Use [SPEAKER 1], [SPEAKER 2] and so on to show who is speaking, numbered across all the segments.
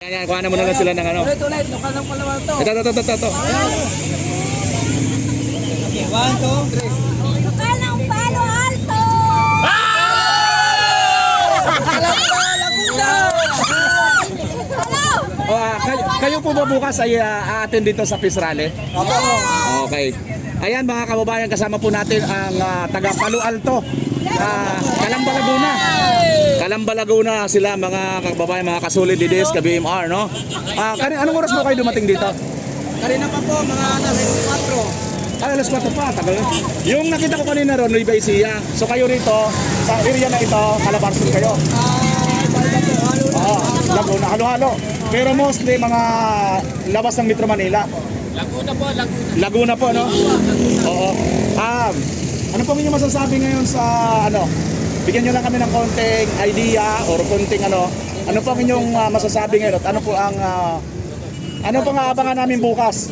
[SPEAKER 1] Yan, kuha na muna lang sila ng ano.
[SPEAKER 2] Ulit, lokal ng palawan to.
[SPEAKER 1] Ito.
[SPEAKER 2] Okay, 1, 2, 3.
[SPEAKER 3] Lokal ng Palo Alto!
[SPEAKER 1] Kayo po ba bukas ay a-attend dito sa Peace Rally? Okay. Ayan mga kababayan, kasama po natin ang taga Palo Alto, Calamba, Laguna. Calamba, Laguna sila mga kababayan, mga kasulid DDS, ka-BMR, no? Anong oras mo kayo dumating dito?
[SPEAKER 2] Kanina pa po, mga alas 4.
[SPEAKER 1] Ay, alas 4 pa, tagal. Yung nakita ko kanina ron, Nueva Ecija. So kayo rito, sa area na ito, Calabarzon kayo. Laguna, halo-halo. Pero mostly mga labas ng Metro Manila. Laguna po, no? Oo. Ano po inyong masasabi ngayon sa ano? Bigyan nyo lang kami ng konting idea or konting ano po ang inyong masasabi ngayon? At ano pong aabangan namin bukas?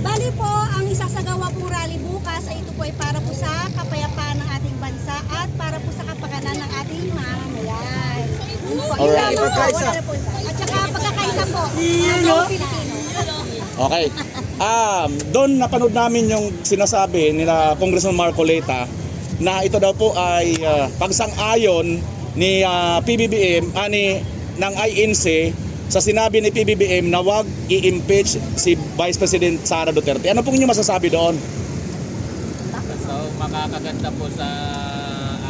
[SPEAKER 3] Bali po, ang isasagawa pong rally bukas ay ito po ay para po sa kapayapaan ng ating bansa at para po sa kapakanan ng ating mamamayan.
[SPEAKER 1] Alright.
[SPEAKER 3] At saka pagkakaisa po ng Pilipino.
[SPEAKER 1] Okay. Doon napanood namin yung sinasabi nila Congressman Marcoleta na ito daw po ay pagsang-ayon ni PBBM ng INC sa sinabi ni PBBM na wag i-impeach si Vice President Sara Duterte. Ano pong inyo masasabi doon?
[SPEAKER 4] So makakaganda po sa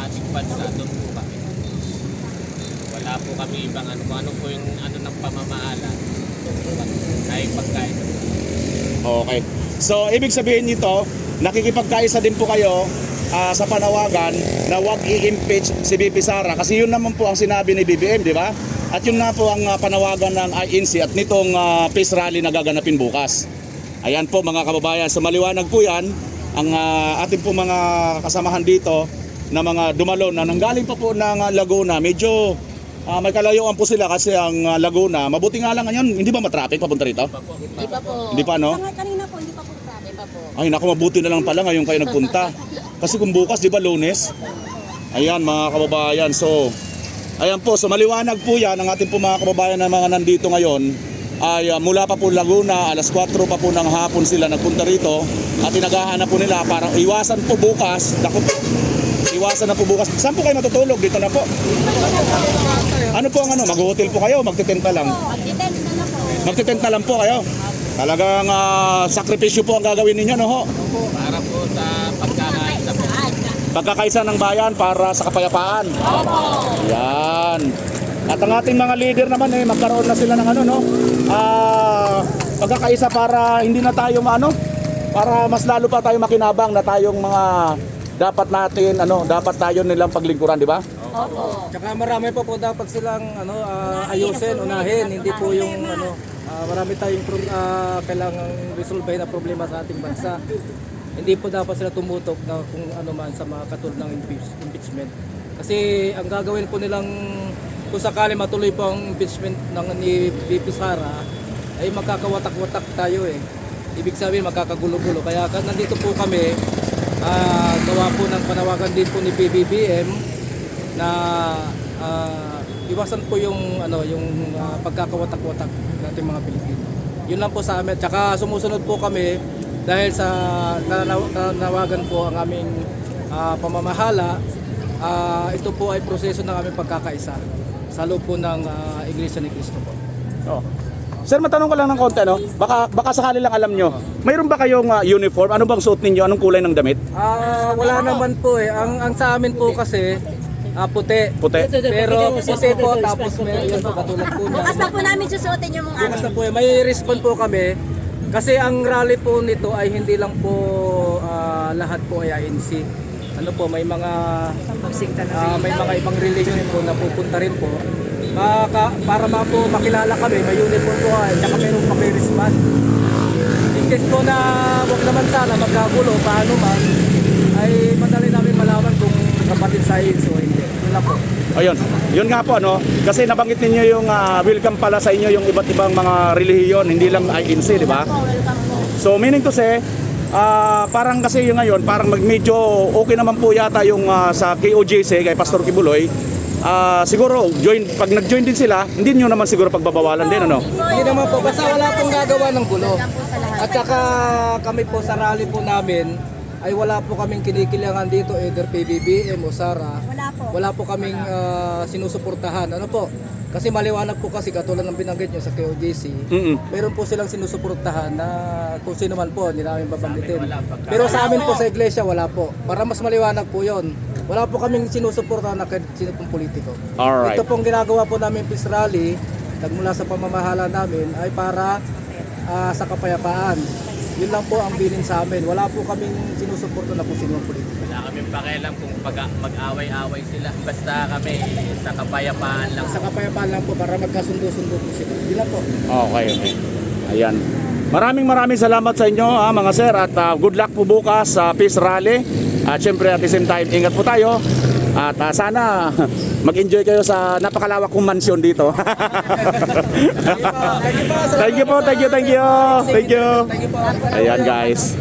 [SPEAKER 4] ating bansa doon po kami. Wala po kami ibang ano po yung ng pamamahala. Kahit pagkain.
[SPEAKER 1] Okay. So, ibig sabihin nito, nakikipagkaisa din po kayo sa panawagan na wag i-impeach si BP Sara kasi yun naman po ang sinabi ni BBM, di ba? At yun na po ang panawagan ng INC at nitong peace rally na gaganapin bukas. Ayan po mga kababayan, so maliwanag po yan ang ating po mga kasamahan dito na mga dumalo na nanggaling pa po ng Laguna. Medyo may kalayuan po sila kasi ang Laguna, mabuti nga lang ngayon, hindi ba matraffic papunta rito?
[SPEAKER 3] Hindi pa po.
[SPEAKER 1] Hindi pa, no?
[SPEAKER 3] Kanina po, hindi pa po traffic pa po.
[SPEAKER 1] Ay naku, mabuti na lang pala ngayon kayo nagpunta. Kasi kung bukas, di ba Lunes? Ayan mga kababayan, so ayan po, so maliwanag po yan ang ating po mga kababayan na mga nandito ngayon ay mula pa po Laguna, alas 4 pa po ng hapon sila nagpunta rito at tinagahan na po nila para iwasan po bukas. Naku, iwasan na po bukas. Saan po kayo matutulog? Dito na po. Ano po ang mag-hotel po kayo? Magtitenta lang? Magtitenta lang po kayo? Talagang sakripisyo po ang gagawin ninyo, no ho?
[SPEAKER 4] Para po sa pagkakaisa po.
[SPEAKER 1] Pagkakaisa ng bayan para sa kapayapaan. Yan. At ang ating mga leader naman magkaroon na sila ng pagkakaisa para hindi na tayo para mas lalo pa tayo makinabang na tayong mga dapat natin dapat tayo nilang paglingkuran, di ba?
[SPEAKER 2] Opo. Tsaka marami po dapat silang ayusin, unahin, hindi po yung marami tayong kailangang resolvehin na problema sa ating bansa. Hindi po dapat sila tumutok na kung ano man sa mga katulad ng impeachment. Kasi ang gagawin po nilang kung sakali matuloy po ang impeachment ni VP Sara ay magkakawatak-watak tayo Ibig sabihin magkakagulo-gulo. Kaya nandito po kami gawa po ng panawagan din po ni PBBM na iwasan po yung pagkakawatak-watak natin mga Pilipino. Yun lang po sa amin. Tsaka sumusunod po kami dahil sa nanawagan po ang aming pamamahala. Ito po ay proseso ng aming pagkakaisa sa loob po ng Iglesia ni Cristo po.
[SPEAKER 1] Oh. Sir, matanong ko lang ng konti, no? Baka sakali lang alam nyo. Mayroon ba kayong uniform? Ano bang suot ninyo? Anong kulay ng damit?
[SPEAKER 2] Wala naman po Ang sa amin po kasi puti.
[SPEAKER 1] Puti?
[SPEAKER 2] Pero puti po tapos meron po katulad po niya.
[SPEAKER 3] Bukas na po namin susuotin yung mga
[SPEAKER 2] Bukas na po may respond po kami. Kasi ang rally po nito ay hindi lang po lahat po ay INC. May mga ibang religion po na pupunta rin po. Para po makilala kami, may uniform po at saka meron pa may wristband. In case po na wag naman sana magkagulo, paano man, ay madali namin malaman kung kapatid sa INC o hindi. Yun lang po.
[SPEAKER 1] Ayun, yun nga po kasi nabanggit ninyo yung welcome pala sa inyo yung iba't ibang mga relihiyon, hindi lang INC, di ba? So meaning to say, parang kasi yung ngayon, parang medyo okay naman po yata yung sa KOJC, kay Pastor Kibuloy, siguro pag nag-join din sila, hindi nyo naman siguro pagbabawalan din, ano?
[SPEAKER 2] Hindi naman po, basta wala pong gagawa ng gulo. At saka kami po sa rally po namin, ay wala po kaming kinikilangan dito, either PBBM o SARA.
[SPEAKER 3] Wala po.
[SPEAKER 2] Wala po kaming sinusuportahan. Ano po? Kasi maliwanag po kasi katulad ng binanggit nyo sa KOJC, meron po silang sinusuportahan na kung sino man po, hindi namin babanggitin. Pero sa amin po sa iglesia, wala po. Para mas maliwanag po yon. Wala po kaming sinusuportahan na kahit sino pong politiko.
[SPEAKER 1] Alright.
[SPEAKER 2] Ito pong ginagawa po namin peace rally, nagmula sa pamamahala namin, ay para sa kapayapaan. Yun lang po ang bilin sa amin. Wala po kaming sinusuporta na kung sino ang politiko.
[SPEAKER 4] Wala kaming pakialam kung mag-away-away sila. Basta kami sa kapayapaan lang.
[SPEAKER 2] Sa kapayapaan lang po para magkasundo-sundo po sila. Yun lang po.
[SPEAKER 1] Okay. Ayan. Maraming salamat sa inyo mga sir at good luck po bukas sa Peace Rally. At syempre at the same time, ingat po tayo. At sana mag-enjoy kayo sa napakalawak kong mansyon dito. Thank you po. Ayan guys.